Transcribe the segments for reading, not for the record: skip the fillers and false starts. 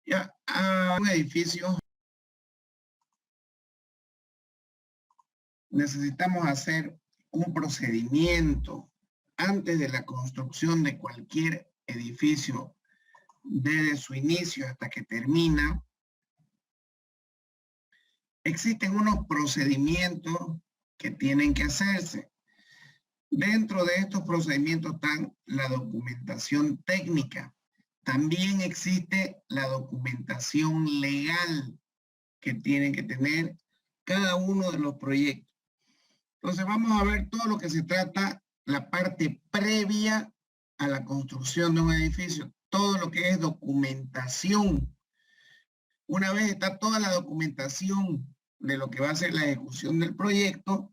Ya, a un edificio necesitamos hacer un procedimiento antes de la construcción de cualquier edificio, desde su inicio hasta que termina. Existen unos procedimientos que tienen que hacerse. Dentro de estos procedimientos están la documentación técnica. También existe la documentación legal que tienen que tener cada uno de los proyectos. Entonces vamos a ver todo lo que se trata, la parte previa a la construcción de un edificio, todo lo que es documentación. Una vez está toda la documentación de lo que va a ser la ejecución del proyecto,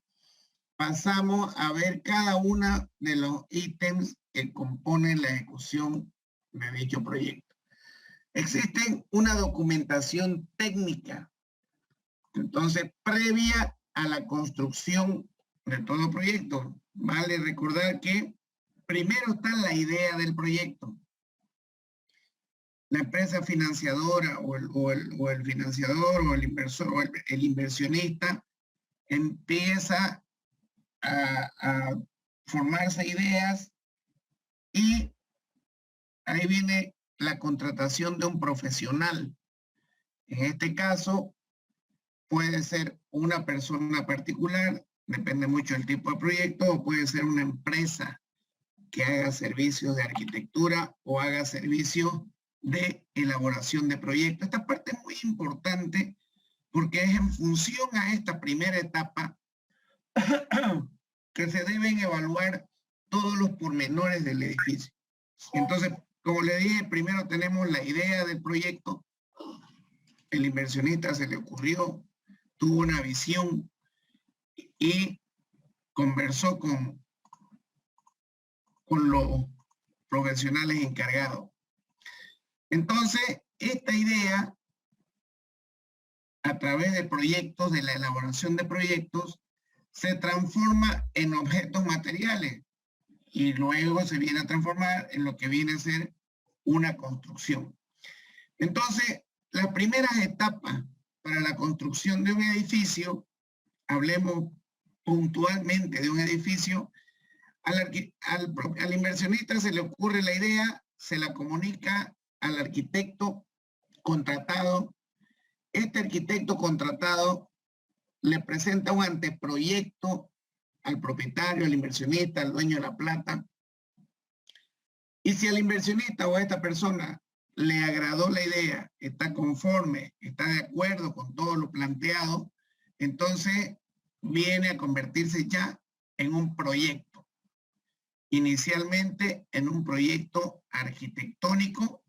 pasamos a ver cada uno de los ítems que componen la ejecución de dicho proyecto. Existe una documentación técnica, entonces, previa a la construcción de todo proyecto. Vale recordar que primero está la idea del proyecto. La empresa financiadora o el financiador o el inversor o el inversionista empieza a formarse ideas y ahí viene la contratación de un profesional. En este caso, puede ser una persona particular, depende mucho del tipo de proyecto, o puede ser una empresa que haga servicios de arquitectura o haga servicios de elaboración de proyectos. Esta parte es muy importante porque es en función a esta primera etapa que se deben evaluar todos los pormenores del edificio. Entonces, como le dije, primero tenemos la idea del proyecto, el inversionista se le ocurrió, tuvo una visión y conversó con los profesionales encargados. Entonces, esta idea, a través de proyectos, de la elaboración de proyectos, se transforma en objetos materiales y luego se viene a transformar en lo que viene a ser una construcción. Entonces, las primeras etapas para la construcción de un edificio, hablemos puntualmente de un edificio, al inversionista se le ocurre la idea, se la comunica al arquitecto contratado. Este arquitecto contratado le presenta un anteproyecto al propietario, al inversionista, al dueño de la plata. Y si al inversionista o a esta persona le agradó la idea, está conforme, está de acuerdo con todo lo planteado, entonces viene a convertirse ya en un proyecto. Inicialmente en un proyecto arquitectónico.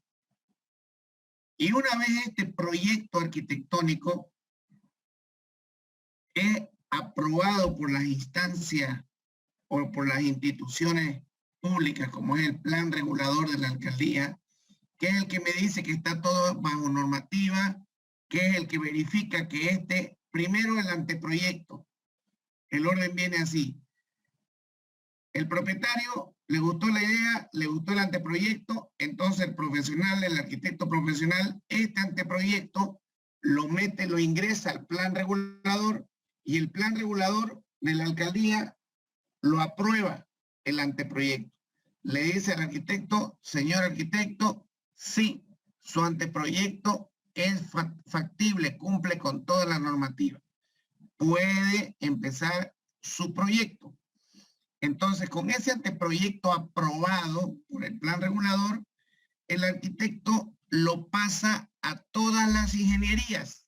Y una vez este proyecto arquitectónico es aprobado por las instancias o por las instituciones públicas, como es el plan regulador de la alcaldía, que es el que me dice que está todo bajo normativa, que es el que verifica que primero el anteproyecto, el orden viene así. El propietario le gustó la idea, le gustó el anteproyecto, entonces el profesional, el arquitecto profesional, este anteproyecto lo mete, lo ingresa al plan regulador y el plan regulador de la alcaldía lo aprueba el anteproyecto. Le dice al arquitecto, señor arquitecto, sí, su anteproyecto es factible, cumple con toda la normativa. Puede empezar su proyecto. Entonces, con ese anteproyecto aprobado por el plan regulador, el arquitecto lo pasa a todas las ingenierías.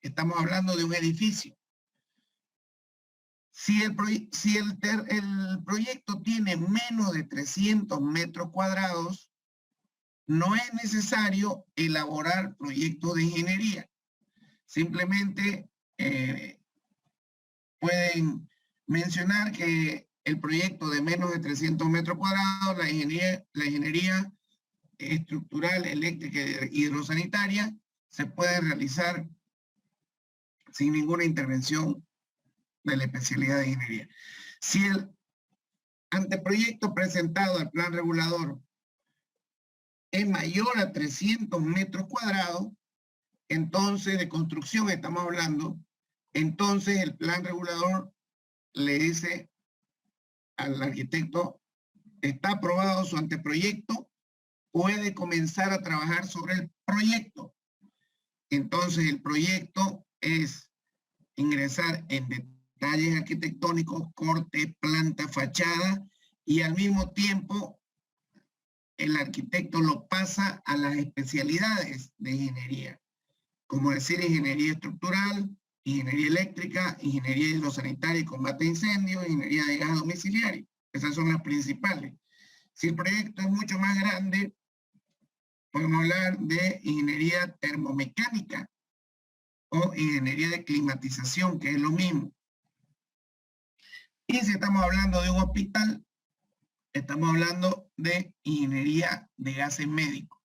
Estamos hablando de un edificio. Si el proyecto tiene menos de 300 metros cuadrados, no es necesario elaborar proyectos de ingeniería. Simplemente pueden mencionar que el proyecto de menos de 300 metros cuadrados, la ingeniería estructural, eléctrica y hidrosanitaria, se puede realizar sin ninguna intervención de la especialidad de ingeniería. Si el anteproyecto presentado al plan regulador es mayor a 300 metros cuadrados, entonces de construcción estamos hablando, entonces el plan regulador le dice al arquitecto, está aprobado su anteproyecto, puede comenzar a trabajar sobre el proyecto. Entonces el proyecto es ingresar en detalles arquitectónicos, corte, planta, fachada, y al mismo tiempo el arquitecto lo pasa a las especialidades de ingeniería, como decir ingeniería estructural, ingeniería eléctrica, ingeniería hidrosanitaria y combate a incendios, ingeniería de gas domiciliario. Esas son las principales. Si el proyecto es mucho más grande, podemos hablar de ingeniería termomecánica o ingeniería de climatización, que es lo mismo. Y si estamos hablando de un hospital, estamos hablando de ingeniería de gases médicos.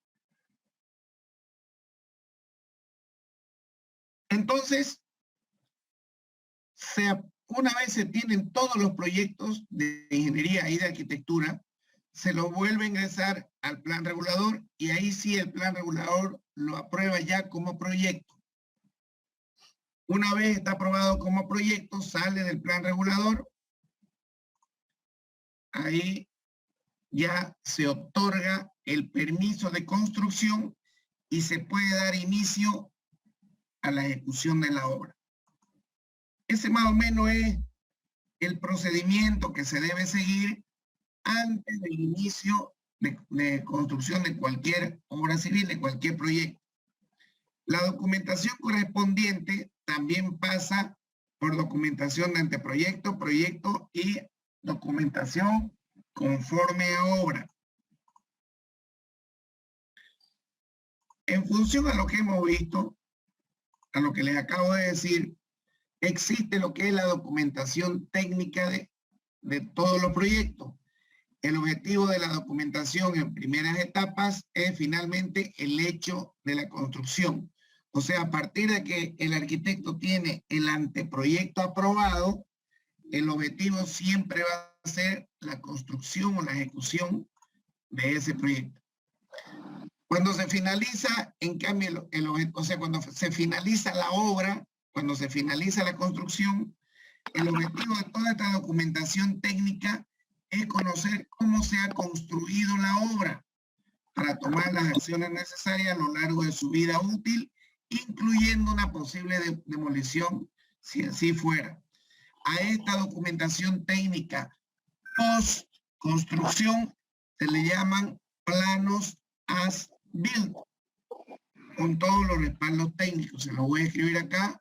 Entonces, una vez se tienen todos los proyectos de ingeniería y de arquitectura, se los vuelve a ingresar al plan regulador y ahí sí el plan regulador lo aprueba ya como proyecto. Una vez está aprobado como proyecto, sale del plan regulador, ahí ya se otorga el permiso de construcción y se puede dar inicio a la ejecución de la obra. Ese más o menos es el procedimiento que se debe seguir antes del inicio de construcción de cualquier obra civil, de cualquier proyecto. La documentación correspondiente también pasa por documentación de anteproyecto, proyecto y documentación conforme a obra. En función a lo que hemos visto, a lo que les acabo de decir, existe lo que es la documentación técnica de todos los proyectos. El objetivo de la documentación en primeras etapas es finalmente el hecho de la construcción. O sea, a partir de que el arquitecto tiene el anteproyecto aprobado, el objetivo siempre va a ser la construcción o la ejecución de ese proyecto. Cuando se finaliza, en cambio, o sea, cuando se finaliza la obra, cuando se finaliza la construcción, el objetivo de toda esta documentación técnica es conocer cómo se ha construido la obra para tomar las acciones necesarias a lo largo de su vida útil, incluyendo una posible demolición, si así fuera. A esta documentación técnica post-construcción se le llaman planos as-built, con todos los respaldos técnicos. Se los voy a escribir acá.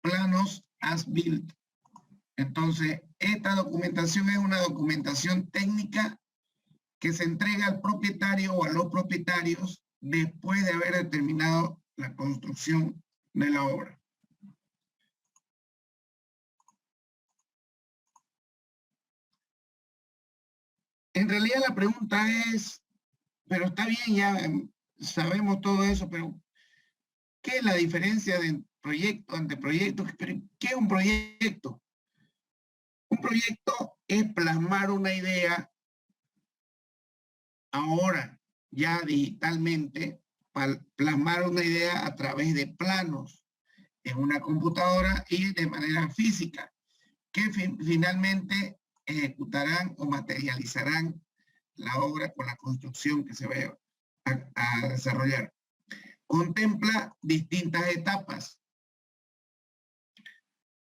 Planos as-built. Entonces, esta documentación es una documentación técnica que se entrega al propietario o a los propietarios después de haber determinado la construcción de la obra. En realidad la pregunta es, pero está bien, ya sabemos todo eso, pero ¿qué es la diferencia de proyecto, anteproyecto? ¿Qué es un proyecto? Un proyecto es plasmar una idea ahora, ya digitalmente, plasmar una idea a través de planos en una computadora y de manera física, que finalmente ejecutarán o materializarán la obra con la construcción que se va a desarrollar. Contempla distintas etapas.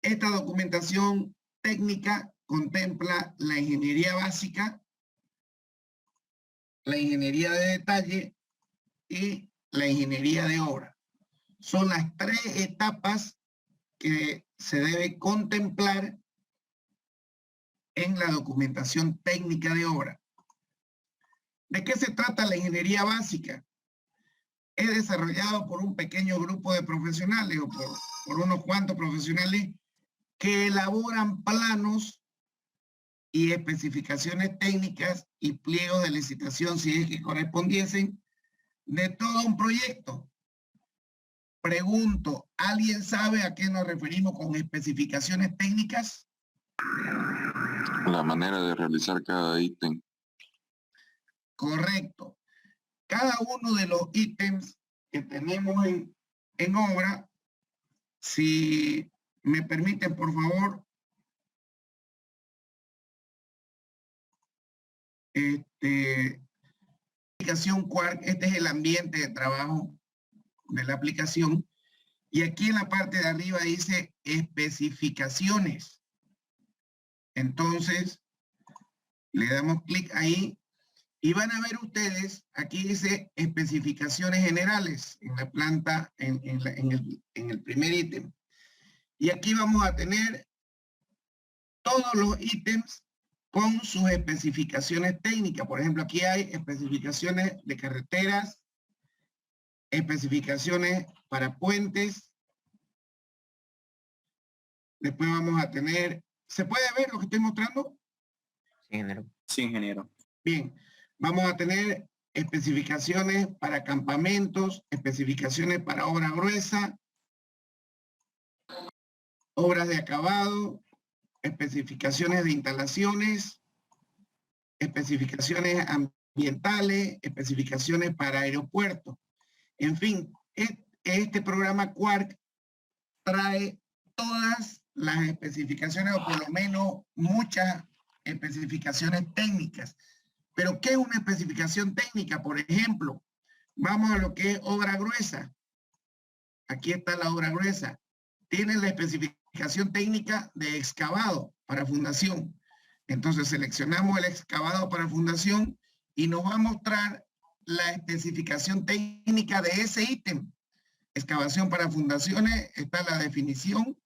Esta documentación técnica contempla la ingeniería básica, la ingeniería de detalle y la ingeniería de obra. Son las tres etapas que se debe contemplar en la documentación técnica de obra. ¿De qué se trata la ingeniería básica? Es desarrollado por un pequeño grupo de profesionales o por unos cuantos profesionales que elaboran planos y especificaciones técnicas y pliegos de licitación, si es que correspondiesen, de todo un proyecto. Pregunto, ¿alguien sabe a qué nos referimos con especificaciones técnicas? La manera de realizar cada ítem. Correcto. Cada uno de los ítems que tenemos en obra, si me permiten, por favor, aplicación Quark, este es el ambiente de trabajo de la aplicación, y aquí en la parte de arriba dice especificaciones. Entonces, le damos clic ahí y van a ver ustedes, aquí dice especificaciones generales en la planta, en el primer ítem. Y aquí vamos a tener todos los ítems con sus especificaciones técnicas. Por ejemplo, aquí hay especificaciones de carreteras, especificaciones para puentes. Después vamos a tener, ¿se puede ver lo que estoy mostrando? Sí, ingeniero. Sí, ingeniero. Bien, vamos a tener especificaciones para campamentos, especificaciones para obra gruesa, obras de acabado, especificaciones de instalaciones, especificaciones ambientales, especificaciones para aeropuertos. En fin, este programa Quark trae todas las especificaciones, o por lo menos muchas especificaciones técnicas. Pero ¿qué es una especificación técnica? Por ejemplo, vamos a lo que es obra gruesa. Aquí está la obra gruesa. Tiene la especificación técnica de excavado para fundación. Entonces seleccionamos el excavado para fundación y nos va a mostrar la especificación técnica de ese ítem. Excavación para fundaciones, está la definición.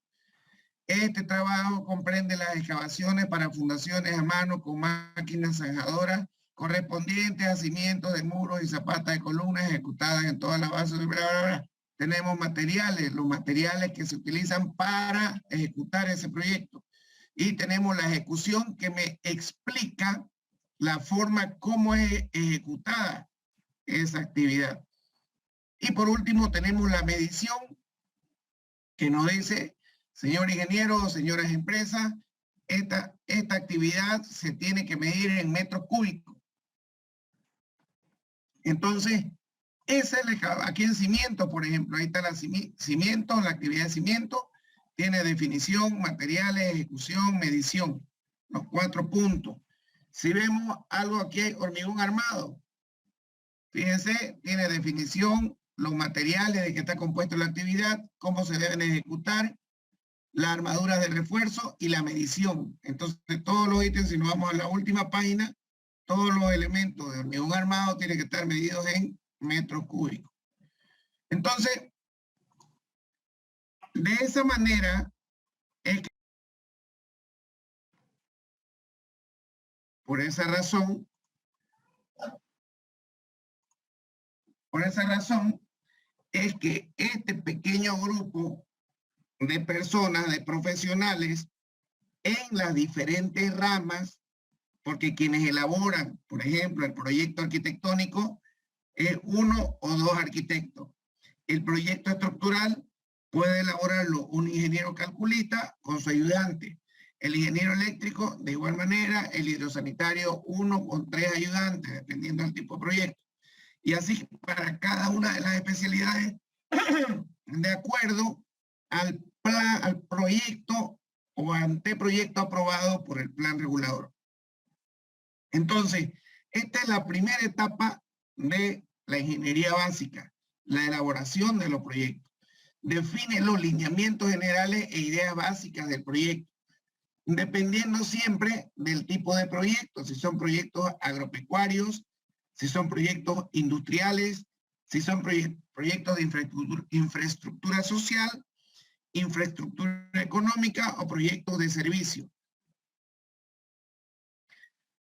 Este trabajo comprende las excavaciones para fundaciones a mano con máquinas zanjadoras correspondientes a cimientos de muros y zapatas de columnas ejecutadas en todas las bases. Tenemos materiales, los materiales que se utilizan para ejecutar ese proyecto. Y tenemos la ejecución que me explica la forma como es ejecutada esa actividad. Y por último tenemos la medición que nos dice, señor ingeniero, señoras empresas, esta actividad se tiene que medir en metros cúbicos. Entonces, esa es aquí en cimiento, por ejemplo, ahí está la cimiento, la actividad de cimiento, tiene definición, materiales, ejecución, medición, los 4 puntos. Si vemos algo aquí, hormigón armado, fíjense, tiene definición, los materiales de que está compuesto la actividad, cómo se deben ejecutar, las armaduras de refuerzo y la medición. Entonces, todos los ítems, si nos vamos a la última página, todos los elementos de hormigón armado tienen que estar medidos en metros cúbicos. Entonces, de esa manera, es que por esa razón, es que este pequeño grupo de personas, de profesionales, en las diferentes ramas, porque quienes elaboran, por ejemplo, el proyecto arquitectónico, es 1 o 2 arquitectos. El proyecto estructural puede elaborarlo un ingeniero calculista con su ayudante. El ingeniero eléctrico, de igual manera, el hidrosanitario, 1 con 3 ayudantes, dependiendo del tipo de proyecto. Y así para cada una de las especialidades, de acuerdo al plan, al proyecto o anteproyecto aprobado por el plan regulador. Entonces, esta es la primera etapa de la ingeniería básica, la elaboración de los proyectos. Define los lineamientos generales e ideas básicas del proyecto, dependiendo siempre del tipo de proyecto, si son proyectos agropecuarios, si son proyectos industriales, si son proyectos de infraestructura social, infraestructura económica o proyectos de servicio.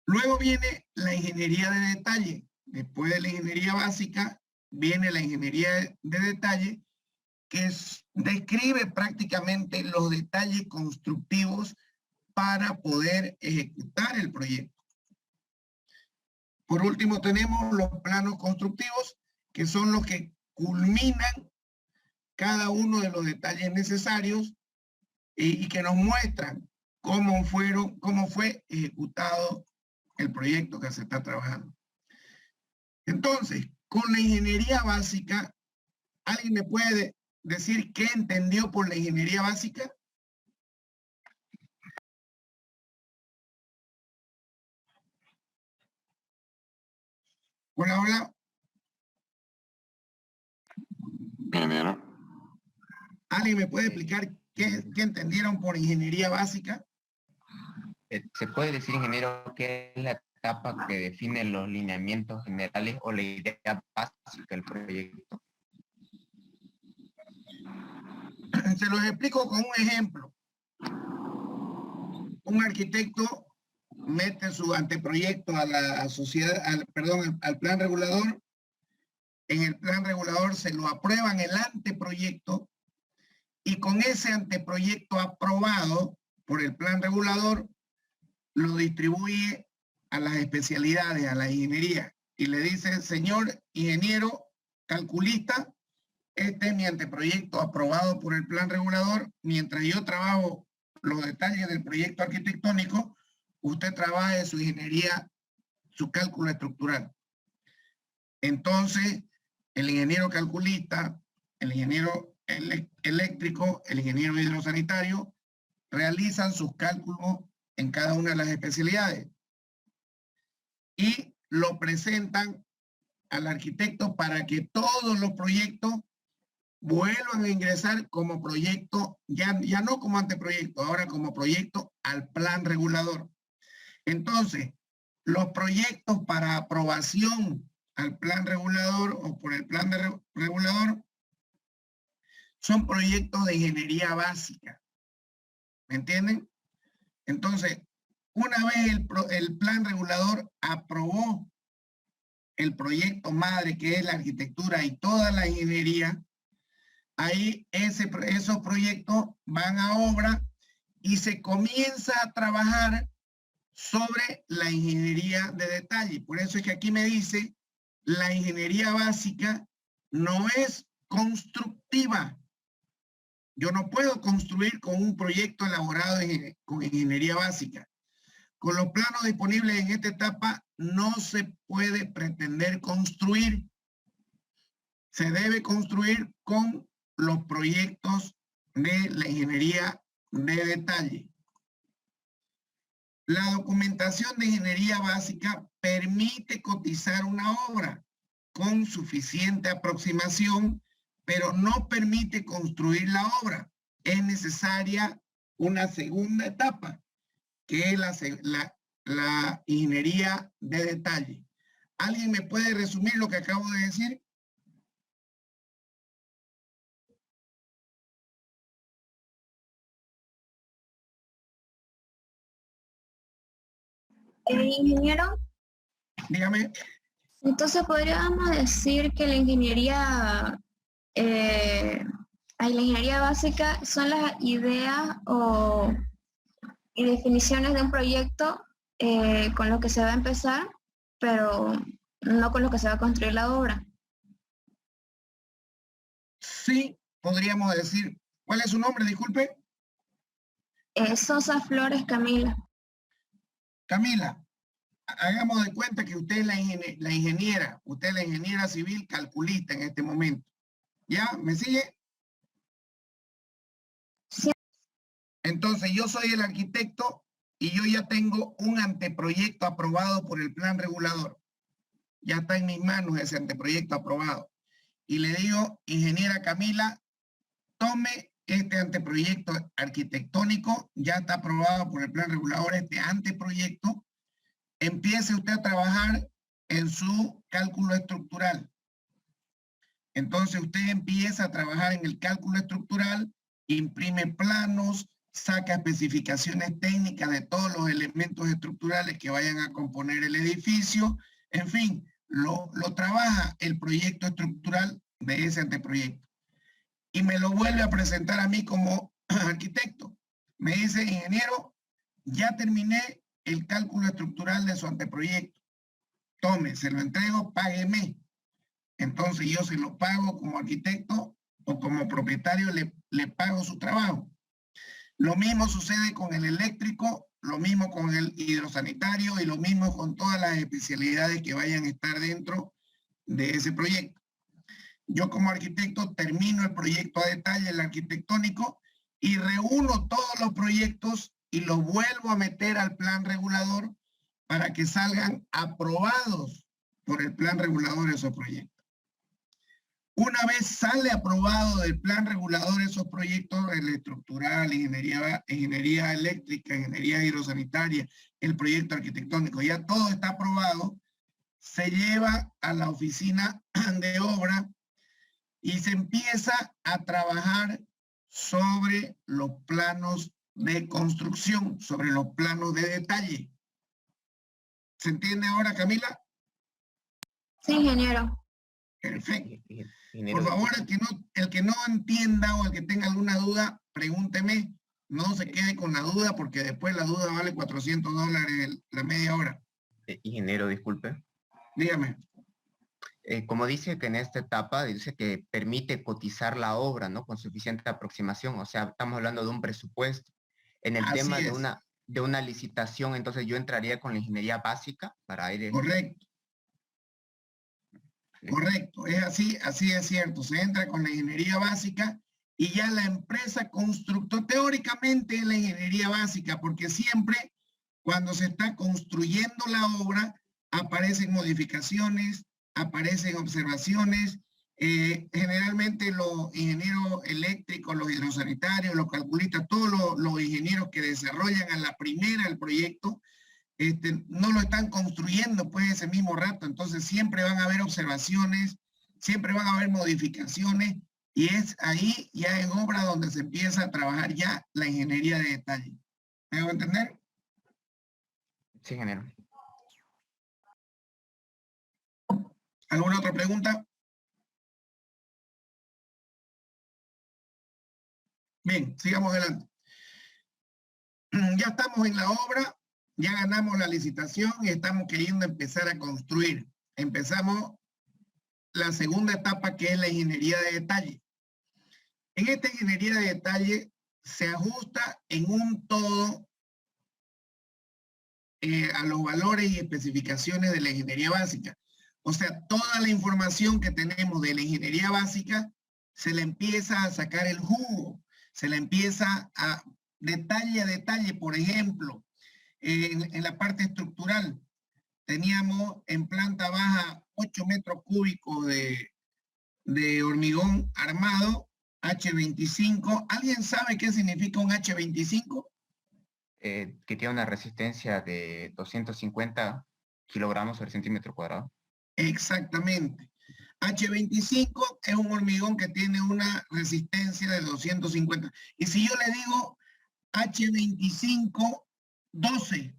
Luego viene la ingeniería de detalle. Después de la ingeniería básica, viene la ingeniería de detalle, que describe prácticamente los detalles constructivos para poder ejecutar el proyecto. Por último, tenemos los planos constructivos, que son los que culminan cada uno de los detalles necesarios y que nos muestran cómo fue ejecutado el proyecto que se está trabajando. Entonces, con la ingeniería básica, ¿alguien me puede decir qué entendió por la ingeniería básica? Hola, hola. Ingeniero. ¿Alguien me puede explicar qué entendieron por ingeniería básica? ¿Se puede decir, ingeniero, que es la etapa que define los lineamientos generales o la idea básica del proyecto? Se los explico con un ejemplo. Un arquitecto mete su anteproyecto a la sociedad, al plan regulador. En el plan regulador se lo aprueban el anteproyecto y con ese anteproyecto aprobado por el plan regulador lo distribuye a las especialidades, a la ingeniería, y le dice: señor ingeniero calculista, este es mi anteproyecto aprobado por el plan regulador. Mientras yo trabajo los detalles del proyecto arquitectónico, usted trabaje su ingeniería, su cálculo estructural. Entonces, el ingeniero calculista, el ingeniero eléctrico, el ingeniero hidrosanitario realizan sus cálculos en cada una de las especialidades y lo presentan al arquitecto para que todos los proyectos vuelvan a ingresar como proyecto, ya no como anteproyecto, ahora como proyecto al plan regulador. Entonces, los proyectos para aprobación al plan regulador o por el plan regulador son proyectos de ingeniería básica. ¿Me entienden? Entonces, una vez el plan regulador aprobó el proyecto madre, que es la arquitectura y toda la ingeniería, ahí esos proyectos van a obra y se comienza a trabajar sobre la ingeniería de detalle. Por eso es que aquí me dice, la ingeniería básica no es constructiva. Yo no puedo construir con un proyecto elaborado con ingeniería básica. Con los planos disponibles en esta etapa no se puede pretender construir. Se debe construir con los proyectos de la ingeniería de detalle. La documentación de ingeniería básica permite cotizar una obra con suficiente aproximación, pero no permite construir la obra. Es necesaria una segunda etapa, que es la ingeniería de detalle. ¿Alguien me puede resumir lo que acabo de decir? Ingeniero, Dígame. entonces podríamos decir que la ingeniería básica son las ideas y definiciones de un proyecto con lo que se va a empezar, pero no con lo que se va a construir la obra. Sí, podríamos decir. ¿Cuál es su nombre? Disculpe. Sosa Flores Camila. Camila, hagamos de cuenta que usted es la ingeniera, usted es la ingeniera civil calculista en este momento. ¿Ya? ¿Me sigue? Sí. Entonces, yo soy el arquitecto y yo ya tengo un anteproyecto aprobado por el plan regulador. Ya está en mis manos ese anteproyecto aprobado. Y le digo, ingeniera Camila, tome este anteproyecto arquitectónico, ya está aprobado por el plan regulador este anteproyecto. Empiece usted a trabajar en su cálculo estructural. Entonces usted empieza a trabajar en el cálculo estructural, imprime planos, saca especificaciones técnicas de todos los elementos estructurales que vayan a componer el edificio. En fin, lo trabaja el proyecto estructural de ese anteproyecto. Y me lo vuelve a presentar a mí como arquitecto. Me dice, ingeniero, ya terminé el cálculo estructural de su anteproyecto. Tome, se lo entrego, págueme. Entonces yo se lo pago como arquitecto o como propietario le pago su trabajo. Lo mismo sucede con el eléctrico, lo mismo con el hidrosanitario y lo mismo con todas las especialidades que vayan a estar dentro de ese proyecto. Yo como arquitecto termino el proyecto a detalle, el arquitectónico, y reúno todos los proyectos y los vuelvo a meter al plan regulador para que salgan aprobados por el plan regulador esos proyectos. Una vez sale aprobado del plan regulador esos proyectos, el estructural, ingeniería eléctrica, ingeniería hidrosanitaria, el proyecto arquitectónico, ya todo está aprobado, se lleva a la oficina de obra y se empieza a trabajar sobre los planos de construcción, sobre los planos de detalle. ¿Se entiende ahora, Camila? Sí, ingeniero. Perfecto. Ingeniero, Por favor, el que no entienda o el que tenga alguna duda, pregúnteme. No se quede con la duda porque después la duda vale $400 la media hora. ingeniero, disculpe. Dígame. Como dice que en esta etapa dice que permite cotizar la obra, ¿no? Con suficiente aproximación. O sea, estamos hablando de un presupuesto. En el Así tema es. de una licitación, entonces yo entraría con la ingeniería básica para ir... Correcto. Correcto, es así, así es cierto. Se entra con la ingeniería básica y ya la empresa constructor, teóricamente es la ingeniería básica, porque siempre cuando se está construyendo la obra aparecen modificaciones, aparecen observaciones. Generalmente los ingenieros eléctricos, los hidrosanitarios, los calculistas, todos los ingenieros que desarrollan a la primera el proyecto, no lo están construyendo pues ese mismo rato, entonces siempre van a haber observaciones, siempre van a haber modificaciones y es ahí ya en obra donde se empieza a trabajar ya la ingeniería de detalle. ¿Me hago entender? Sí, ingeniero. ¿Alguna otra pregunta? Bien, sigamos adelante. Ya estamos en la obra. Ya ganamos la licitación y estamos queriendo empezar a construir. Empezamos la segunda etapa, que es la ingeniería de detalle. En esta ingeniería de detalle se ajusta en un todo a los valores y especificaciones de la ingeniería básica. O sea, toda la información que tenemos de la ingeniería básica se le empieza a sacar el jugo, se le empieza a detalle, por ejemplo, en la parte estructural, teníamos en planta baja 8 metros cúbicos de hormigón armado, H25. ¿Alguien sabe qué significa un H25? Que tiene una resistencia de 250 kilogramos sobre centímetro cuadrado. Exactamente. H25 es un hormigón que tiene una resistencia de 250. Y si yo le digo H25 12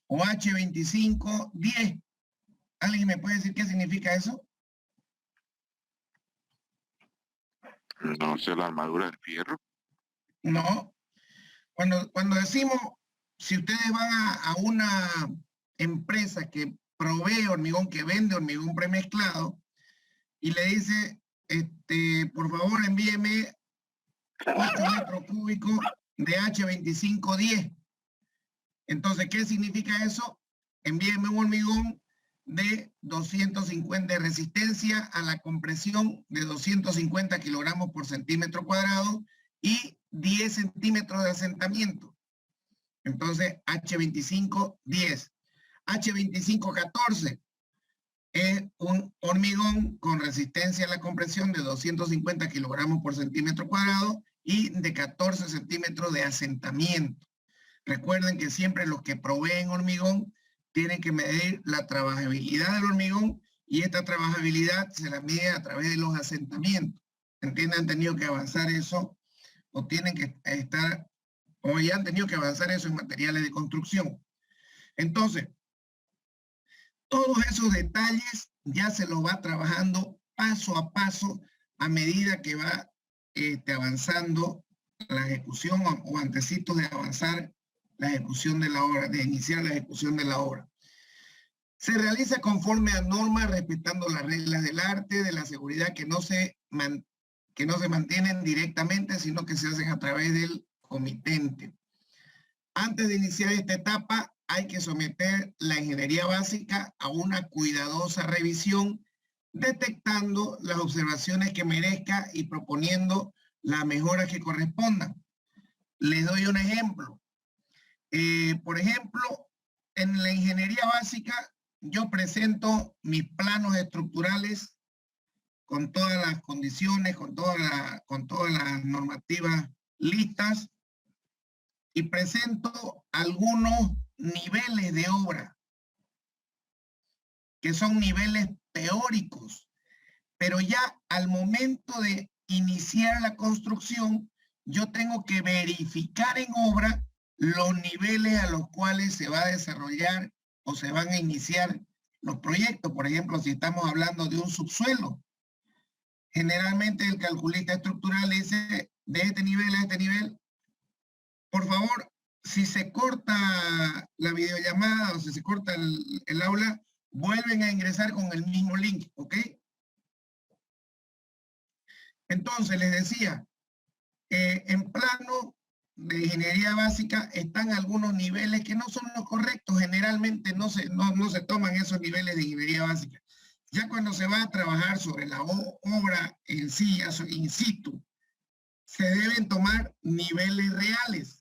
o H25 10, ¿alguien me puede decir qué significa eso? No sé, la armadura de fierro. No. Cuando decimos, si ustedes van a una empresa que provee hormigón, que vende hormigón premezclado, y le dice, por favor envíeme 8 metros cúbicos de H2510. Entonces, ¿qué significa eso? Envíeme un hormigón de 250 de resistencia a la compresión de 250 kilogramos por centímetro cuadrado y 10 centímetros de asentamiento. Entonces, H2510. H2514 es un hormigón con resistencia a la compresión de 250 kilogramos por centímetro cuadrado y de 14 centímetros de asentamiento. Recuerden que siempre los que proveen hormigón tienen que medir la trabajabilidad del hormigón y esta trabajabilidad se la mide a través de los asentamientos. ¿Entienden? Han tenido que avanzar eso o tienen que estar, o ya han tenido que avanzar eso en materiales de construcción. Entonces, todos esos detalles ya se los va trabajando paso a paso a medida que va avanzando la ejecución o antecitos de avanzar la ejecución de la obra, de iniciar la ejecución de la obra. Se realiza conforme a normas, respetando las reglas del arte, de la seguridad que no se mantienen directamente, sino que se hacen a través del comitente. Antes de iniciar esta etapa, hay que someter la ingeniería básica a una cuidadosa revisión, detectando las observaciones que merezca y proponiendo las mejoras que correspondan. Les doy un ejemplo. Por ejemplo, en la ingeniería básica, yo presento mis planos estructurales con todas las condiciones, con todas las normativas listas, y presento algunos niveles de obra, que son niveles teóricos, pero ya al momento de iniciar la construcción, yo tengo que verificar en obra los niveles a los cuales se va a desarrollar o se van a iniciar los proyectos. Por ejemplo, si estamos hablando de un subsuelo, generalmente el calculista estructural dice de este nivel a este nivel. Por favor, si se corta la videollamada o si se corta el aula, vuelven a ingresar con el mismo link, ¿ok? Entonces, les decía, en plano de ingeniería básica están algunos niveles que no son los correctos. Generalmente no se toman esos niveles de ingeniería básica. Ya cuando se va a trabajar sobre la obra en sí, in situ, se deben tomar niveles reales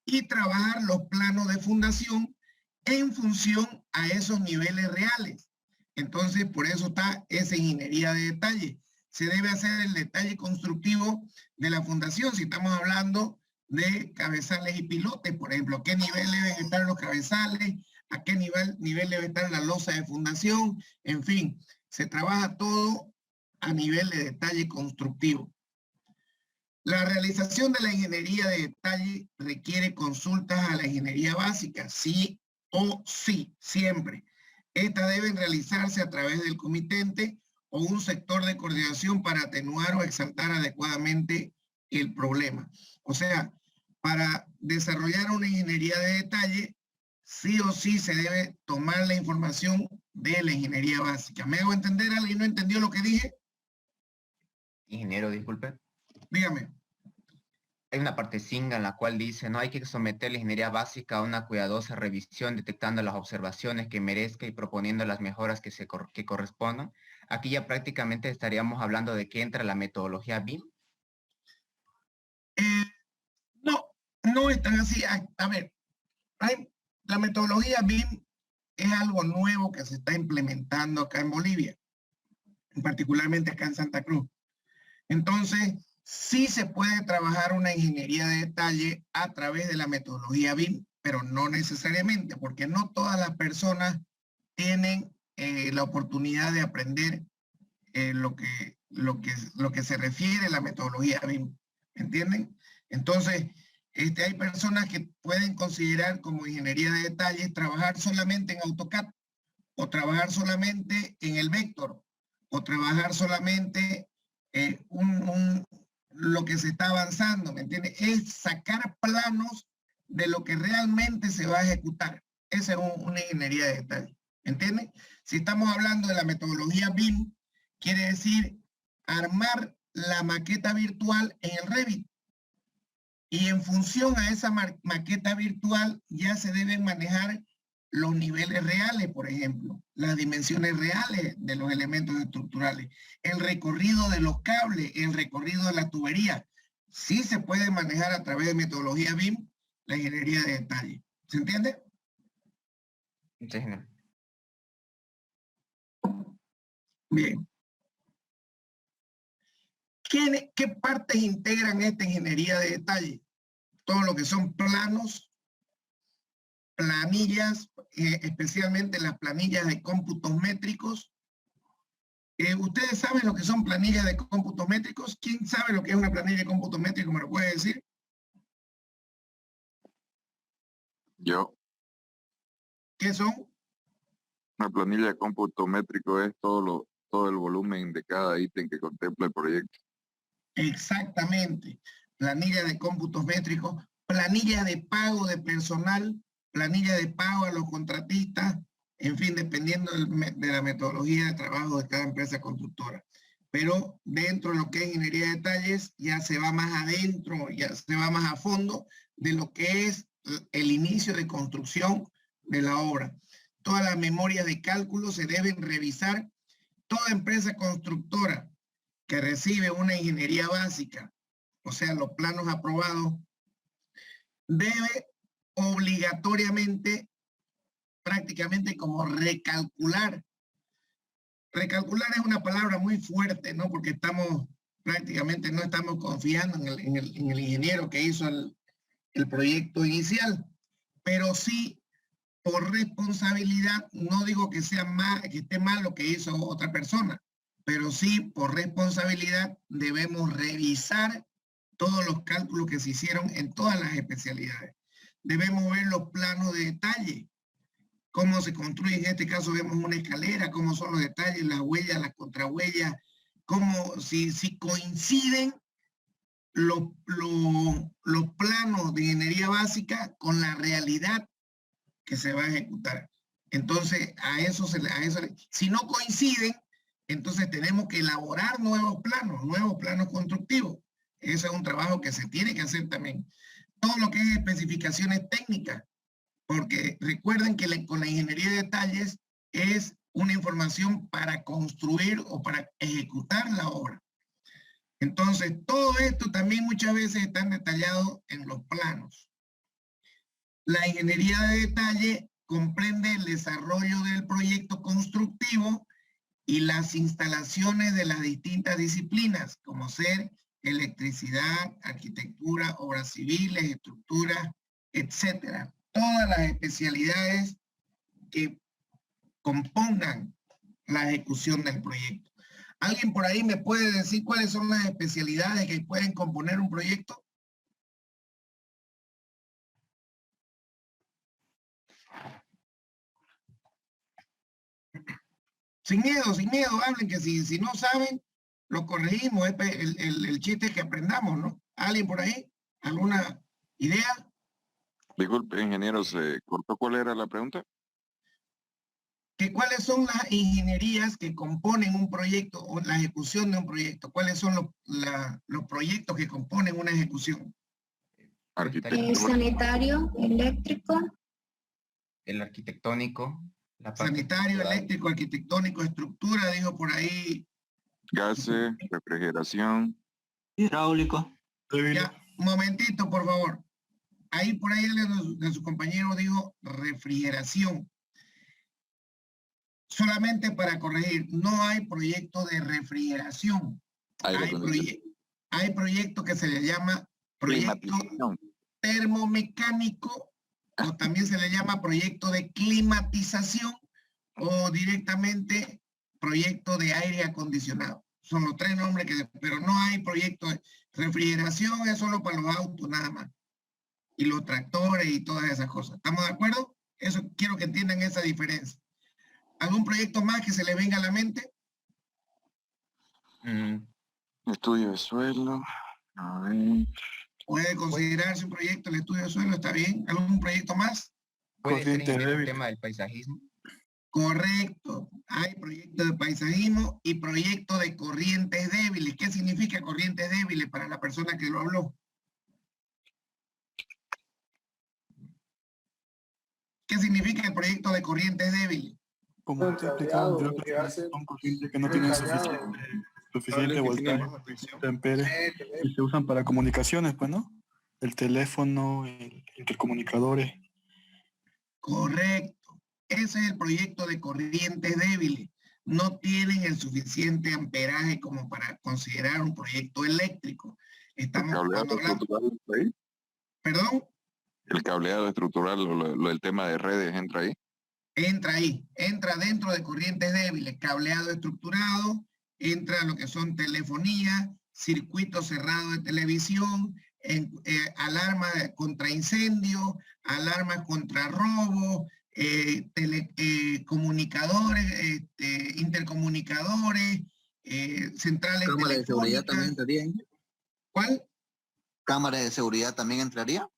y trabajar los planos de fundación en función a esos niveles reales. Entonces, por eso está esa ingeniería de detalle. Se debe hacer el detalle constructivo de la fundación. Si estamos hablando de cabezales y pilotes, por ejemplo, ¿a qué nivel deben estar los cabezales? ¿A qué nivel debe estar la losa de fundación? En fin, se trabaja todo a nivel de detalle constructivo. La realización de la ingeniería de detalle requiere consultas a la ingeniería básica, sí o sí, siempre. Estas deben realizarse a través del comitente o un sector de coordinación para atenuar o exaltar adecuadamente el problema. O sea, para desarrollar una ingeniería de detalle, sí o sí se debe tomar la información de la ingeniería básica. ¿Me hago entender? ¿Alguien no entendió lo que dije? Ingeniero, disculpe. Dígame. Hay una partecita en la cual dice, no hay que someter la ingeniería básica a una cuidadosa revisión, detectando las observaciones que merezca y proponiendo las mejoras que correspondan. Aquí ya prácticamente estaríamos hablando de que entra la metodología BIM. No es tan así. A ver, la metodología BIM es algo nuevo que se está implementando acá en Bolivia, particularmente acá en Santa Cruz. Entonces, sí se puede trabajar una ingeniería de detalle a través de la metodología BIM, pero no necesariamente, porque no todas las personas tienen la oportunidad de aprender lo que se refiere a la metodología BIM. ¿Entienden? Entonces, hay personas que pueden considerar como ingeniería de detalle trabajar solamente en AutoCAD, o trabajar solamente en el Vector, o trabajar solamente lo que se está avanzando, ¿me entiendes? Es sacar planos de lo que realmente se va a ejecutar. Esa es una ingeniería de detalle, ¿me entiendes? Si estamos hablando de la metodología BIM, quiere decir armar la maqueta virtual en el Revit. Y en función a esa maqueta virtual ya se deben manejar los niveles reales, por ejemplo, las dimensiones reales de los elementos estructurales, el recorrido de los cables, el recorrido de la tubería. Sí se puede manejar a través de metodología BIM la ingeniería de detalle. ¿Se entiende? Sí, señor. Bien. ¿Qué partes integran esta ingeniería de detalle? Todo lo que son planos, planillas, especialmente las planillas de cómputos métricos. ¿Ustedes saben lo que son planillas de cómputos métricos? ¿Quién sabe lo que es una planilla de cómputo métrico? ¿Me lo puede decir? Yo. ¿Qué son? Una planilla de cómputo métrico es todo el volumen de cada ítem que contempla el proyecto. Exactamente. Planilla de cómputos métricos, planilla de pago de personal, planilla de pago a los contratistas, en fin, dependiendo de la metodología de trabajo de cada empresa constructora. Pero dentro de lo que es ingeniería de detalles, ya se va más adentro, ya se va más a fondo de lo que es el inicio de construcción de la obra. Todas las memorias de cálculo se deben revisar. Toda empresa constructora que recibe una ingeniería básica, o sea, los planos aprobados, debe obligatoriamente, prácticamente como recalcular. Recalcular es una palabra muy fuerte, ¿no? Porque prácticamente no estamos confiando en el ingeniero que hizo el proyecto inicial, pero sí por responsabilidad, no digo que que esté mal lo que hizo otra persona, pero sí por responsabilidad debemos revisar todos los cálculos que se hicieron en todas las especialidades. Debemos ver los planos de detalle, cómo se construye. En este caso vemos una escalera, cómo son los detalles, las huellas, las contrahuellas, cómo si coinciden los planos de ingeniería básica con la realidad que se va a ejecutar. Entonces, si no coinciden, entonces tenemos que elaborar nuevos planos constructivos. Ese es un trabajo que se tiene que hacer también. Todo lo que es especificaciones técnicas, porque recuerden que con la ingeniería de detalles es una información para construir o para ejecutar la obra. Entonces, todo esto también muchas veces está detallado en los planos. La ingeniería de detalle comprende el desarrollo del proyecto constructivo y las instalaciones de las distintas disciplinas, como ser electricidad, arquitectura, obras civiles, estructuras, etcétera. Todas las especialidades que compongan la ejecución del proyecto. ¿Alguien por ahí me puede decir cuáles son las especialidades que pueden componer un proyecto? Sin miedo, hablen, que si no saben, lo corregimos. El chiste es que aprendamos, ¿no? ¿Alguien por ahí? ¿Alguna idea? Disculpe, ingeniero, ¿se cortó? ¿Cuál era la pregunta? ¿Cuáles son las ingenierías que componen un proyecto o la ejecución de un proyecto? ¿Cuáles son los proyectos que componen una ejecución? Arquitectura. Sanitario, eléctrico. El arquitectónico. La parte Sanitario, estructural. eléctrico, arquitectónico, estructura, digo por ahí. Gases, refrigeración. Hidráulico. Ya, un momentito, por favor. Ahí por ahí alguien de su compañero dijo refrigeración. Solamente para corregir, no hay proyecto de refrigeración. Hay proyecto que se le llama proyecto termomecánico, o también se le llama proyecto de climatización, o directamente proyecto de aire acondicionado. Son los tres nombres pero no hay proyecto de refrigeración, es solo para los autos nada más. Y los tractores y todas esas cosas. ¿Estamos de acuerdo? Eso quiero que entiendan esa diferencia. ¿Algún proyecto más que se le venga a la mente? Estudio de suelo. A ver. Puede considerarse un proyecto el estudio de suelo, ¿está bien? ¿Algún proyecto más? ¿Puede ser el tema del paisajismo? Correcto. Hay proyecto de paisajismo y proyecto de corrientes débiles. ¿Qué significa corrientes débiles para la persona que lo habló? ¿Qué significa el proyecto de corrientes débiles? Como te explicaba anteriormente, son corrientes que no tienen suficiente voltaje, suficiente ampere, y se usan para comunicaciones, pues, ¿no? El teléfono, intercomunicadores. Correcto. Ese es el proyecto de corrientes débiles. No tienen el suficiente amperaje como para considerar un proyecto eléctrico. Estamos hablando... ¿Perdón? El cableado estructural, el tema de redes, ¿entra ahí? Entra dentro de corrientes débiles, cableado estructurado, entra lo que son telefonía, circuitos cerrados de televisión, alarma contra incendio, alarmas contra robo, comunicadores, intercomunicadores, centrales ¿Cámara de seguridad también entraría? ¿Cuál? ¿Cámara de seguridad también entraría?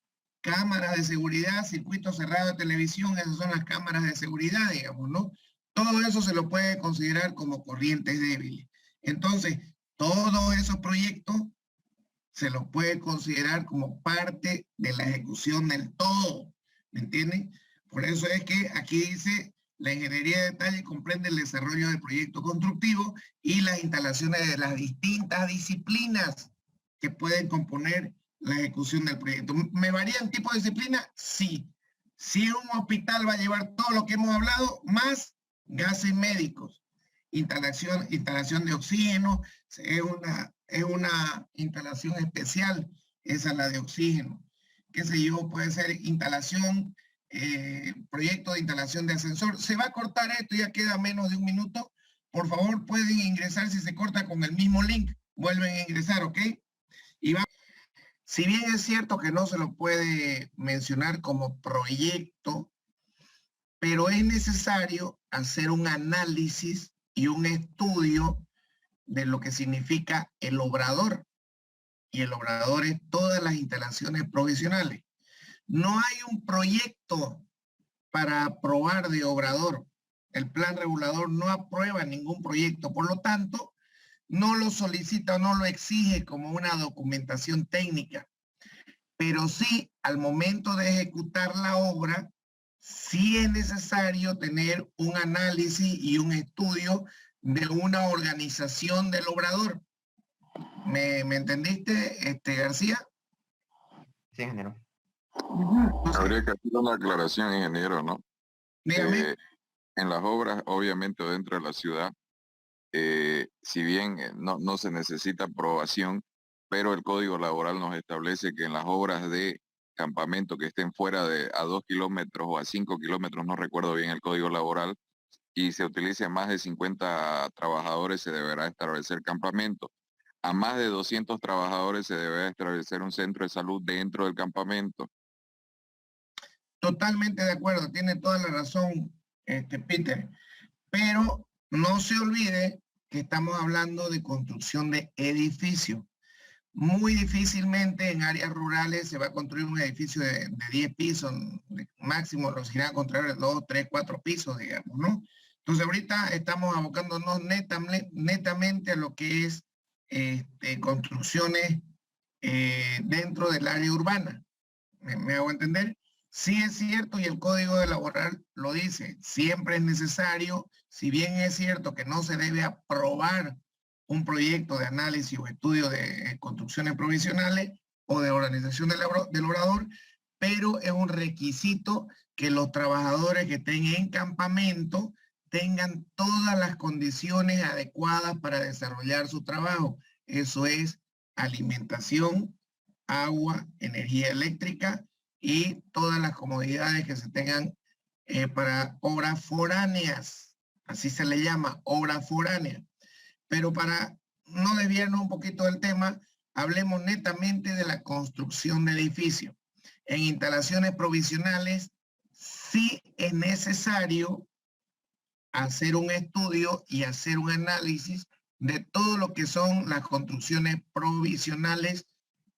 cámaras de seguridad, circuito cerrado de televisión, esas son las cámaras de seguridad, digamos, ¿no? Todo eso se lo puede considerar como corrientes débiles. Entonces, todos esos proyectos se los puede considerar como parte de la ejecución del todo, ¿me entienden? Por eso es que aquí dice, la ingeniería de detalle comprende el desarrollo del proyecto constructivo y las instalaciones de las distintas disciplinas que pueden componer la ejecución del proyecto. ¿Me varían tipo de disciplina? Sí. Si un hospital va a llevar todo lo que hemos hablado, más gases médicos, instalación de oxígeno, es una instalación especial, esa es la de oxígeno. Qué sé yo, puede ser instalación, proyecto de instalación de ascensor. Se va a cortar esto, ya queda menos de un minuto. Por favor, pueden ingresar si se corta con el mismo link. Vuelven a ingresar, ¿ok? Y va. Si bien es cierto que no se lo puede mencionar como proyecto, pero es necesario hacer un análisis y un estudio de lo que significa el obrador. Y el obrador es todas las instalaciones provisionales. No hay un proyecto para aprobar de obrador. El plan regulador no aprueba ningún proyecto, por lo tanto, no lo solicita o no lo exige como una documentación técnica. Pero sí, al momento de ejecutar la obra, sí es necesario tener un análisis y un estudio de una organización del obrador. ¿Me entendiste, García? Sí, ingeniero. Habría que hacer una aclaración, ingeniero, ¿no? Dígame. En las obras, obviamente dentro de la ciudad, si bien no se necesita aprobación, pero el Código Laboral nos establece que en las obras de campamento que estén fuera de a 2 kilómetros o a 5 kilómetros, no recuerdo bien el Código Laboral, y se utilice más de 50 trabajadores, se deberá establecer campamento. A más de 200 trabajadores se deberá establecer un centro de salud dentro del campamento. Totalmente de acuerdo, tiene toda la razón, Peter. Pero no se olvide que estamos hablando de construcción de edificios. Muy difícilmente en áreas rurales se va a construir un edificio de 10 pisos, máximo los irán a construir 2, 3, 4 pisos, digamos, ¿no? Entonces ahorita estamos abocándonos netamente a lo que es construcciones dentro del área urbana. ¿Me hago entender? Sí es cierto y el Código Laboral lo dice, siempre es necesario, si bien es cierto que no se debe aprobar un proyecto de análisis o estudio de construcciones provisionales o de organización del obrador, pero es un requisito que los trabajadores que estén en campamento tengan todas las condiciones adecuadas para desarrollar su trabajo. Eso es alimentación, agua, energía eléctrica y todas las comodidades que se tengan para obras foráneas. Así se le llama, obra foránea. Pero para no desviarnos un poquito del tema, hablemos netamente de la construcción de edificios. En instalaciones provisionales, sí es necesario hacer un estudio y hacer un análisis de todo lo que son las construcciones provisionales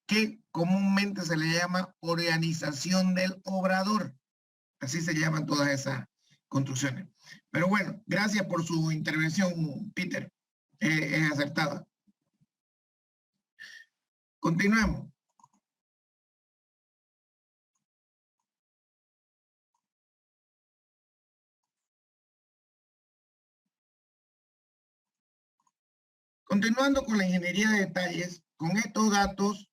que comúnmente se le llama organización del obrador. Así se llaman todas esas construcciones. Pero bueno, gracias por su intervención, Peter. Es acertada. Continuamos. Continuando con la ingeniería de detalles, con estos datos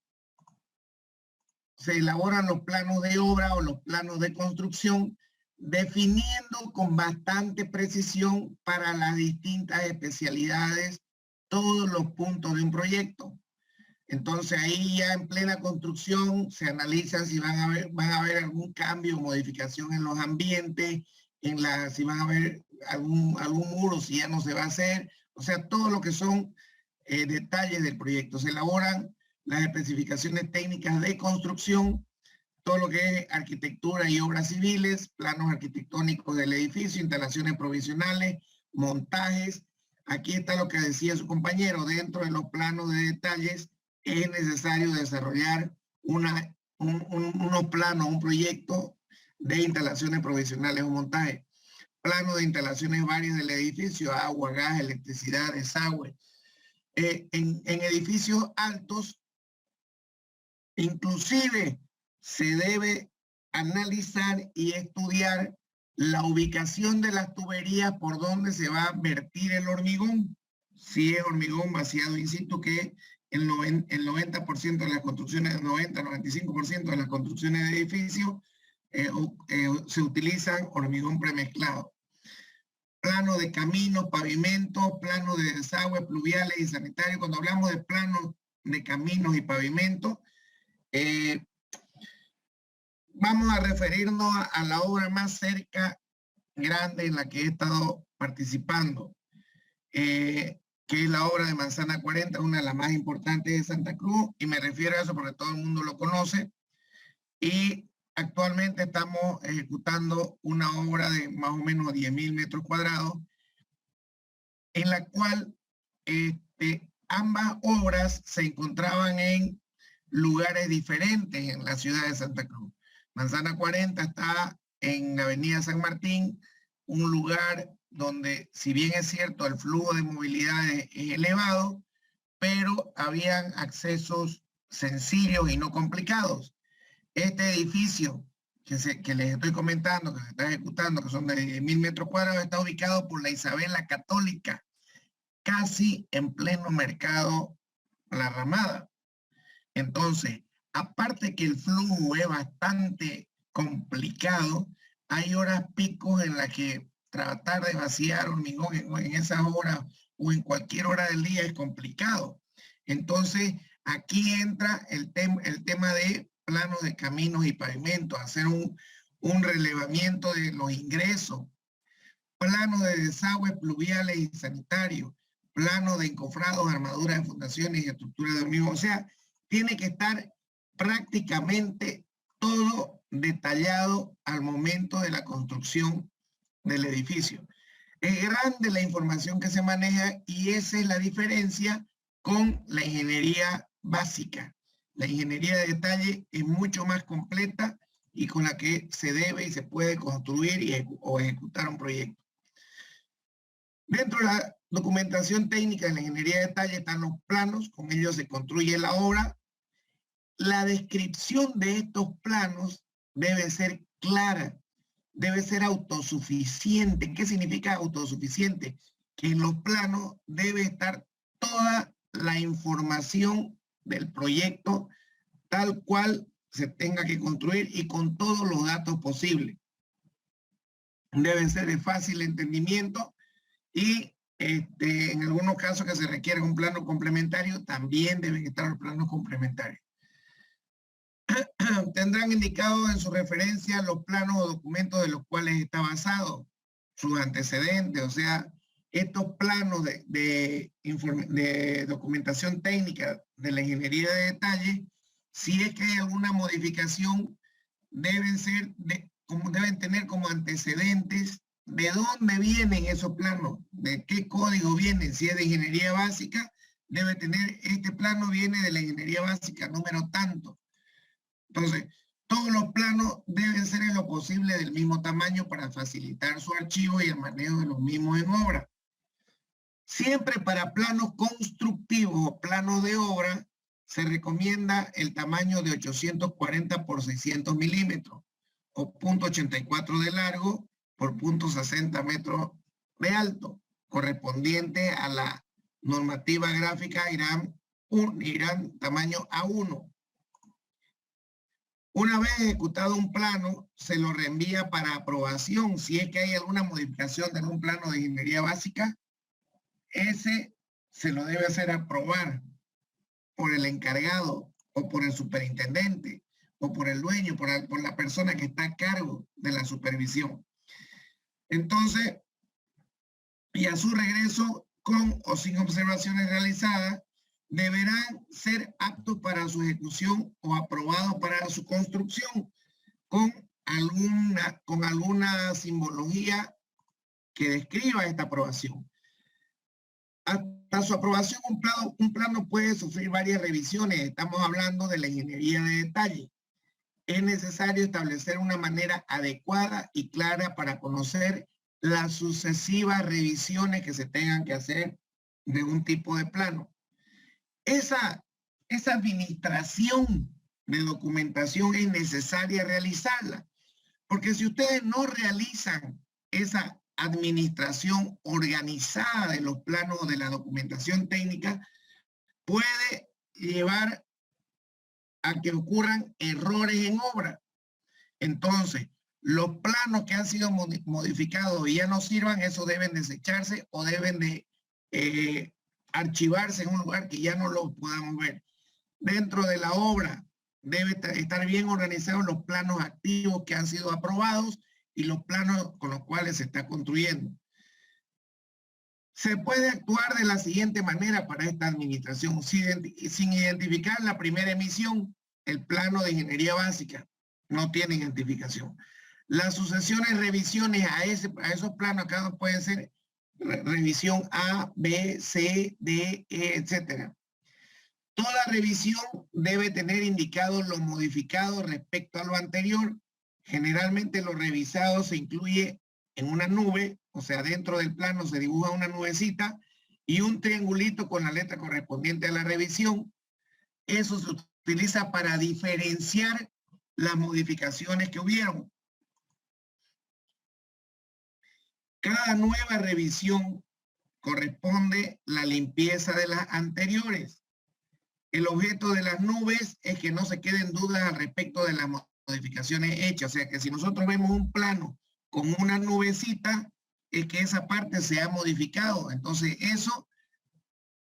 se elaboran los planos de obra o los planos de construcción, definiendo con bastante precisión para las distintas especialidades todos los puntos de un proyecto. Entonces ahí ya en plena construcción se analizan si van a haber algún cambio o modificación en los ambientes, si van a haber algún muro, si ya no se va a hacer, o sea, todo lo que son detalles del proyecto. Se elaboran las especificaciones técnicas de construcción, todo lo que es arquitectura y obras civiles, planos arquitectónicos del edificio, instalaciones provisionales, montajes. Aquí está lo que decía su compañero, dentro de los planos de detalles es necesario desarrollar una unos planos, un proyecto de instalaciones provisionales o montaje, plano de instalaciones varias del edificio, agua, gas, electricidad, desagüe. En edificios altos, inclusive se debe analizar y estudiar la ubicación de las tuberías por donde se va a vertir el hormigón. Si es hormigón vaciado in situ, que el 90% de las construcciones, 90-95% de las construcciones de edificios se utilizan hormigón premezclado. Plano de caminos, pavimentos, plano de desagües pluviales y sanitarios. Cuando hablamos de planos de caminos y pavimentos, vamos a referirnos a la obra más cerca, grande, en la que he estado participando, que es la obra de Manzana 40, una de las más importantes de Santa Cruz, y me refiero a eso porque todo el mundo lo conoce. Y actualmente estamos ejecutando una obra de más o menos 10.000 metros cuadrados, en la cual ambas obras se encontraban en lugares diferentes en la ciudad de Santa Cruz. Manzana 40 está en Avenida San Martín, un lugar donde, si bien es cierto, el flujo de movilidad es elevado, pero habían accesos sencillos y no complicados. Este edificio que les estoy comentando, que se está ejecutando, que son de 10.000 metros cuadrados, está ubicado por la Isabel la Católica, casi en pleno mercado La Ramada. Entonces, aparte que el flujo es bastante complicado, hay horas picos en las que tratar de vaciar hormigón en esas horas o en cualquier hora del día es complicado. Entonces, aquí entra el tema de planos de caminos y pavimentos, hacer un relevamiento de los ingresos, planos de desagües pluviales y sanitarios, planos de encofrados, armaduras de fundaciones y estructuras de hormigón. O sea, tiene que estar prácticamente todo detallado al momento de la construcción del edificio. Es grande la información que se maneja y esa es la diferencia con la ingeniería básica. La ingeniería de detalle es mucho más completa y con la que se debe y se puede construir o ejecutar un proyecto. Dentro de la documentación técnica de la ingeniería de detalle están los planos, con ellos se construye la obra. La descripción de estos planos debe ser clara, debe ser autosuficiente. ¿Qué significa autosuficiente? Que en los planos debe estar toda la información del proyecto tal cual se tenga que construir y con todos los datos posibles. Deben ser de fácil entendimiento y en algunos casos que se requiere un plano complementario, también deben estar los planos complementarios. Tendrán indicados en su referencia los planos o documentos de los cuales está basado, sus antecedentes, o sea, estos planos de documentación técnica de la ingeniería de detalle, si es que hay alguna modificación, deben tener como antecedentes de dónde vienen esos planos, de qué código vienen. Si es de ingeniería básica, debe tener, este plano viene de la ingeniería básica, número tanto. Entonces, todos los planos deben ser en lo posible del mismo tamaño para facilitar su archivo y el manejo de los mismos en obra. Siempre para planos constructivos o planos de obra, se recomienda el tamaño de 840 por 600 milímetros o 0.84 de largo por 0.60 metros de alto, correspondiente a la normativa gráfica IRAM tamaño A1. Una vez ejecutado un plano, se lo reenvía para aprobación. Si es que hay alguna modificación de un plano de ingeniería básica, ese se lo debe hacer aprobar por el encargado o por el superintendente o por el dueño, por la persona que está a cargo de la supervisión. Entonces, y a su regreso, con o sin observaciones realizadas, deberán ser aptos para su ejecución o aprobados para su construcción con alguna simbología que describa esta aprobación. Hasta su aprobación, un plano puede sufrir varias revisiones. Estamos hablando de la ingeniería de detalle. es necesario establecer una manera adecuada y clara para conocer las sucesivas revisiones que se tengan que hacer de un tipo de plano. Esa administración de documentación es necesaria realizarla, porque si ustedes no realizan esa administración organizada de los planos de la documentación técnica, puede llevar a que ocurran errores en obra. Entonces, los planos que han sido modificados y ya no sirvan, esos deben desecharse o deben de archivarse en un lugar que ya no lo podamos ver. Dentro de la obra debe estar bien organizados los planos activos que han sido aprobados y los planos con los cuales se está construyendo. Se puede actuar de la siguiente manera para esta administración, sin identificar la primera emisión, el plano de ingeniería básica, no tiene identificación. Las sucesiones, revisiones a esos planos acá pueden ser revisión A, B, C, D, E, etc. Toda revisión debe tener indicado lo modificado respecto a lo anterior. Generalmente lo revisado se incluye en una nube, o sea, dentro del plano se dibuja una nubecita y un triangulito con la letra correspondiente a la revisión. Eso se utiliza para diferenciar las modificaciones que hubieron. Cada nueva revisión corresponde la limpieza de las anteriores. El objeto de las nubes es que no se queden dudas al respecto de las modificaciones hechas. O sea que si nosotros vemos un plano con una nubecita, es que esa parte se ha modificado. Entonces eso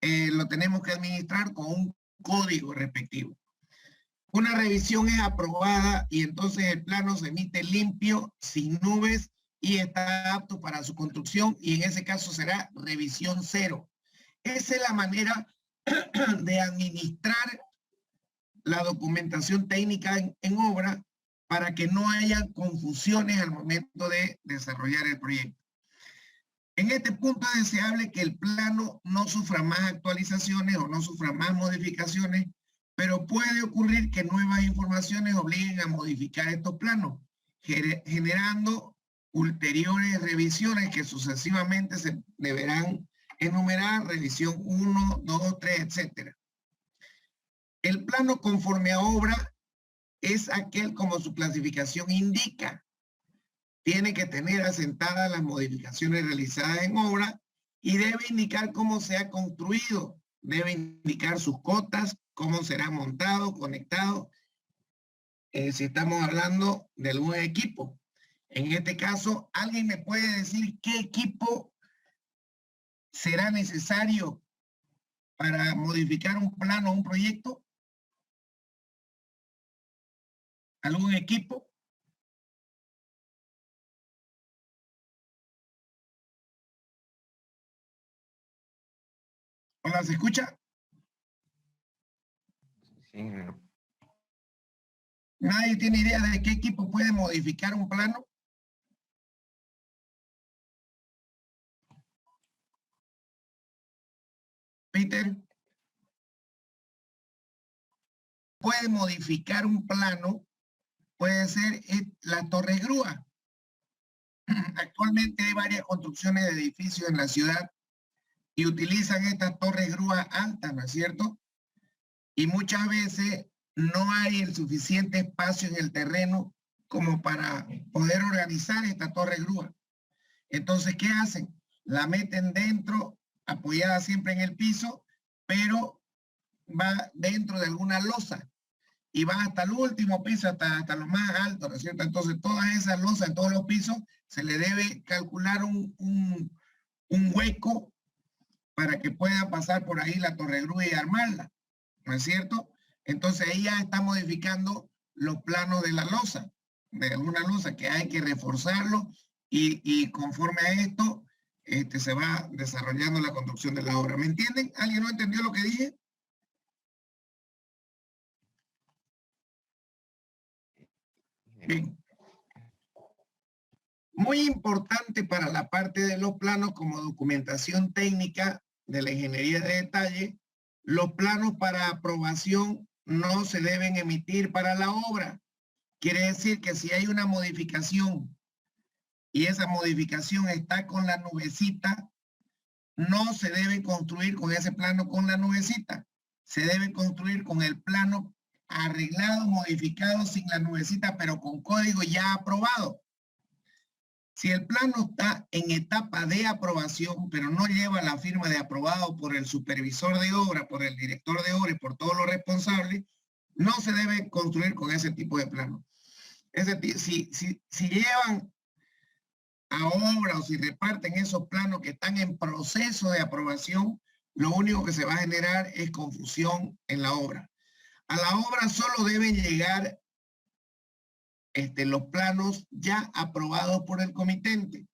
lo tenemos que administrar con un código respectivo. Una revisión es aprobada y entonces el plano se emite limpio, sin nubes y está apto para su construcción, y en ese caso será revisión 0. Esa es la manera de administrar la documentación técnica en obra para que no haya confusiones al momento de desarrollar el proyecto. En este punto es deseable que el plano no sufra más actualizaciones o no sufra más modificaciones, pero puede ocurrir que nuevas informaciones obliguen a modificar estos planos, generando ulteriores revisiones que sucesivamente se deberán enumerar, revisión 1, 2, 3, etc. El plano conforme a obra es aquel como su clasificación indica. Tiene que tener asentadas las modificaciones realizadas en obra y debe indicar cómo se ha construido. Debe indicar sus cotas, cómo será montado, conectado, si estamos hablando de algún equipo. En este caso, ¿alguien me puede decir qué equipo será necesario para modificar un plano o un proyecto? ¿Algún equipo? Hola, ¿se escucha? Sí. ¿Nadie tiene idea de qué equipo puede modificar un plano? Peter. Puede modificar un plano, puede ser la torre grúa. Actualmente hay varias construcciones de edificios en la ciudad y utilizan estas torres grúas altas, ¿no es cierto? Y muchas veces no hay el suficiente espacio en el terreno como para poder organizar esta torre grúa. Entonces, ¿qué hacen? La meten dentro, apoyada siempre en el piso, pero va dentro de alguna losa y va hasta el último piso, hasta lo más alto, ¿no es cierto? Entonces, todas esas losas en todos los pisos se le debe calcular un hueco para que pueda pasar por ahí la torre grúa y armarla, ¿no es cierto? Entonces, ahí ya está modificando los planos de la losa, de alguna losa que hay que reforzarlo y conforme a esto se va desarrollando la construcción de la obra. ¿Me entienden? ¿Alguien no entendió lo que dije? Bien. Muy importante para la parte de los planos como documentación técnica de la ingeniería de detalle, los planos para aprobación no se deben emitir para la obra. Quiere decir que si hay una modificación y esa modificación está con la nubecita, no se debe construir con ese plano con la nubecita. Se debe construir con el plano arreglado, modificado, sin la nubecita, pero con código ya aprobado. Si el plano está en etapa de aprobación, pero no lleva la firma de aprobado por el supervisor de obra, por el director de obra y por todos los responsables, no se debe construir con ese tipo de plano. Si llevan a obra o si reparten esos planos que están en proceso de aprobación, lo único que se va a generar es confusión en la obra. A la obra solo deben llegar los planos ya aprobados por el comitente.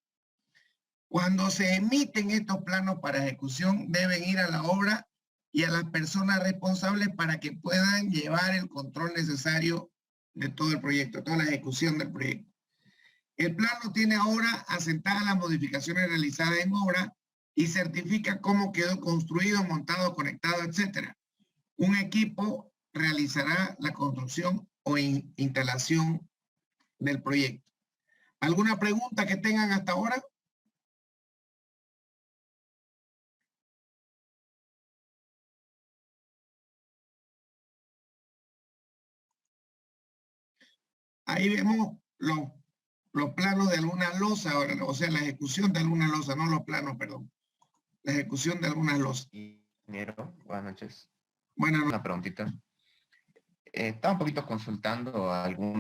Cuando se emiten estos planos para ejecución, deben ir a la obra y a las personas responsables para que puedan llevar el control necesario de todo el proyecto, toda la ejecución del proyecto. El plano tiene ahora asentadas las modificaciones realizadas en obra y certifica cómo quedó construido, montado, conectado, etc. Un equipo realizará la construcción o instalación del proyecto. ¿Alguna pregunta que tengan hasta ahora? Ahí vemos los planos de alguna losa, o sea, la ejecución de alguna losa, no los planos, perdón. La ejecución de algunas losas. Ingeniero, buenas noches. Buenas noches. Una preguntita. Estaba un poquito consultando algún